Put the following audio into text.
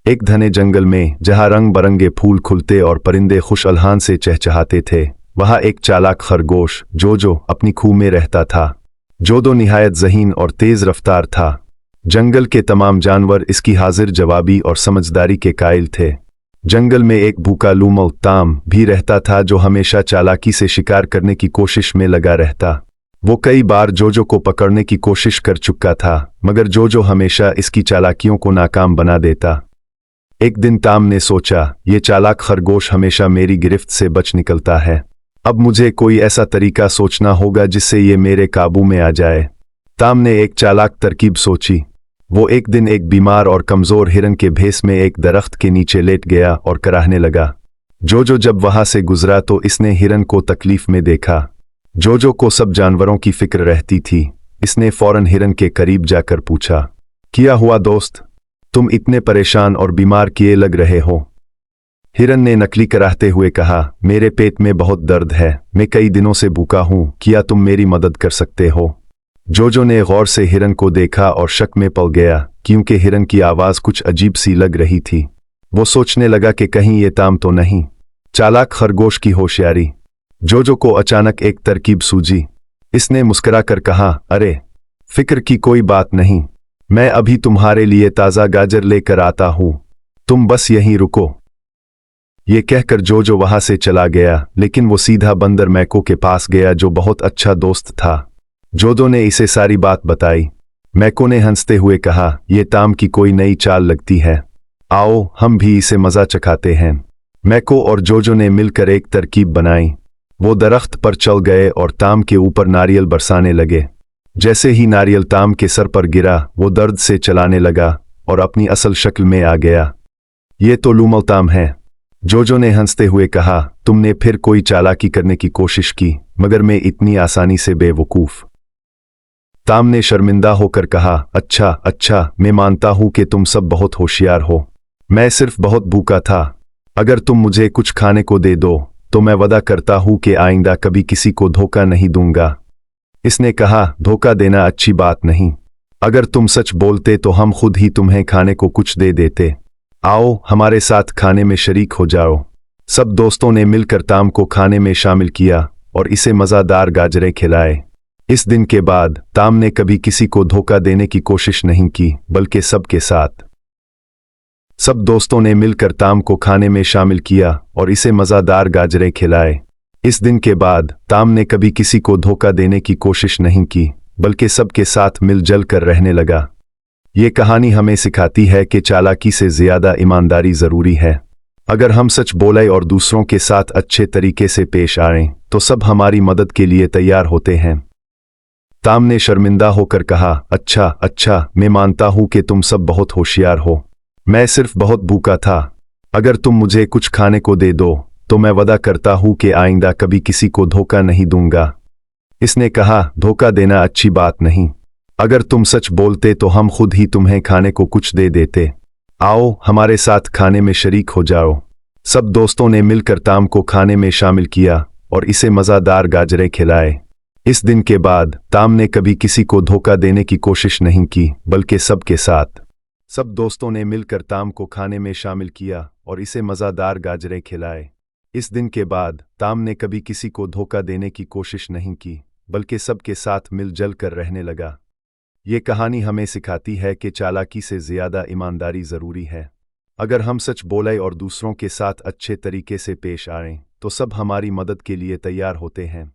एक घने जंगल में जहाँ रंग बरंगे फूल खुलते और परिंदे खुश अलहान से चहचहाते थे, वहाँ एक चालाक खरगोश जोजो अपनी खूह में रहता था। जोजो निहायत ज़हीन और तेज़ रफ्तार था। जंगल के तमाम जानवर इसकी हाजिर जवाबी और समझदारी के कायल थे। जंगल में एक भूखा लूमड़ ताम भी रहता था जो हमेशा चालाकी से शिकार करने की कोशिश में लगा रहता। वो कई बार जोजो को पकड़ने की कोशिश कर चुका था, मगर जोजो हमेशा इसकी चालाकियों को नाकाम बना देता। एक दिन ताम ने सोचा, ये चालाक खरगोश हमेशा मेरी गिरफ्त से बच निकलता है। अब मुझे कोई ऐसा तरीका सोचना होगा जिससे ये मेरे काबू में आ जाए। ताम ने एक चालाक तरकीब सोची। वो एक दिन एक बीमार और कमजोर हिरन के भेस में एक दरख्त के नीचे लेट गया और कराहने लगा। जोजो जब वहां से गुजरा तो इसने हिरन को तकलीफ में देखा। जोजो को सब जानवरों की फिक्र रहती थी। इसने फौरन हिरन के करीब जाकर पूछा, क्या हुआ दोस्त, तुम इतने परेशान और बीमार किए लग रहे हो? हिरन ने नकली कराहते हुए कहा, मेरे पेट में बहुत दर्द है, मैं कई दिनों से भूखा हूं, क्या तुम मेरी मदद कर सकते हो? जोजो ने गौर से हिरन को देखा और शक में पड़ गया, क्योंकि हिरन की आवाज कुछ अजीब सी लग रही थी। वो सोचने लगा कि कहीं ये ताम तो नहीं। चालाक खरगोश की होशियारी। जोजो को अचानक एक तरकीब सूझी। इसने मुस्कुराकर कहा, अरे फिक्र की कोई बात नहीं, मैं अभी तुम्हारे लिए ताज़ा गाजर लेकर आता हूं, तुम बस यहीं रुको। ये कहकर जोजो वहां से चला गया, लेकिन वो सीधा बंदर मैको के पास गया जो बहुत अच्छा दोस्त था। जोजो ने इसे सारी बात बताई। मैको ने हंसते हुए कहा, यह ताम की कोई नई चाल लगती है, आओ हम भी इसे मजा चखाते हैं। मैको और जोजो ने मिलकर एक तरकीब बनाई। वो दरख्त पर चल गए और ताम के ऊपर नारियल बरसाने लगे। जैसे ही नारियल ताम के सर पर गिरा, वो दर्द से चलाने लगा और अपनी असल शक्ल में आ गया। ये तो लूमड़ ताम है। जोजो ने हंसते हुए कहा, तुमने फिर कोई चालाकी करने की कोशिश की, मगर मैं इतनी आसानी से बेवकूफ। ताम ने शर्मिंदा होकर कहा, अच्छा अच्छा, मैं मानता हूं कि तुम सब बहुत होशियार हो, मैं सिर्फ बहुत भूखा था। अगर तुम मुझे कुछ खाने को दे दो तो मैं वादा करता हूं कि आइंदा कभी किसी को धोखा नहीं दूंगा। इसने कहा, धोखा देना अच्छी बात नहीं, अगर तुम सच बोलते तो हम खुद ही तुम्हें खाने को कुछ दे देते। आओ हमारे साथ खाने में शरीक हो जाओ। सब दोस्तों ने मिलकर ताम को खाने में शामिल किया और इसे मज़ेदार गाजरें खिलाए। इस दिन के बाद ताम ने कभी किसी को धोखा देने की कोशिश नहीं की, बल्कि सबके साथ। सब दोस्तों ने मिलकर ताम को खाने में शामिल किया और इसे मज़ेदार गाजरें खिलाए। इस दिन के बाद ताम ने कभी किसी को धोखा देने की कोशिश नहीं की, बल्कि सबके साथ मिलजुल कर रहने लगा। ये कहानी हमें सिखाती है कि चालाकी से ज़्यादा ईमानदारी ज़रूरी है। अगर हम सच बोलें और दूसरों के साथ अच्छे तरीके से पेश आएं, तो सब हमारी मदद के लिए तैयार होते हैं। ताम ने शर्मिंदा होकर कहा, अच्छा अच्छा, मैं मानता हूं कि तुम सब बहुत होशियार हो, मैं सिर्फ बहुत भूखा था। अगर तुम मुझे कुछ खाने को दे दो तो मैं वादा करता हूं कि आइंदा कभी किसी को धोखा नहीं दूंगा। इसने कहा, धोखा देना अच्छी बात नहीं, अगर तुम सच बोलते तो हम खुद ही तुम्हें खाने को कुछ दे देते। आओ हमारे साथ खाने में शरीक हो जाओ। सब दोस्तों ने मिलकर ताम को खाने में शामिल किया और इसे मज़ेदार गाजरें खिलाए। इस दिन के बाद ताम ने कभी किसी को धोखा देने की कोशिश नहीं की, बल्कि सबके साथ। सब दोस्तों ने मिलकर ताम को खाने में शामिल किया और इसे मज़ेदार गाजरें खिलाए। इस दिन के बाद ताम ने कभी किसी को धोखा देने की कोशिश नहीं की, बल्कि सबके साथ मिलजुल कर रहने लगा। ये कहानी हमें सिखाती है कि चालाकी से ज़्यादा ईमानदारी ज़रूरी है। अगर हम सच बोलें और दूसरों के साथ अच्छे तरीके से पेश आएं, तो सब हमारी मदद के लिए तैयार होते हैं।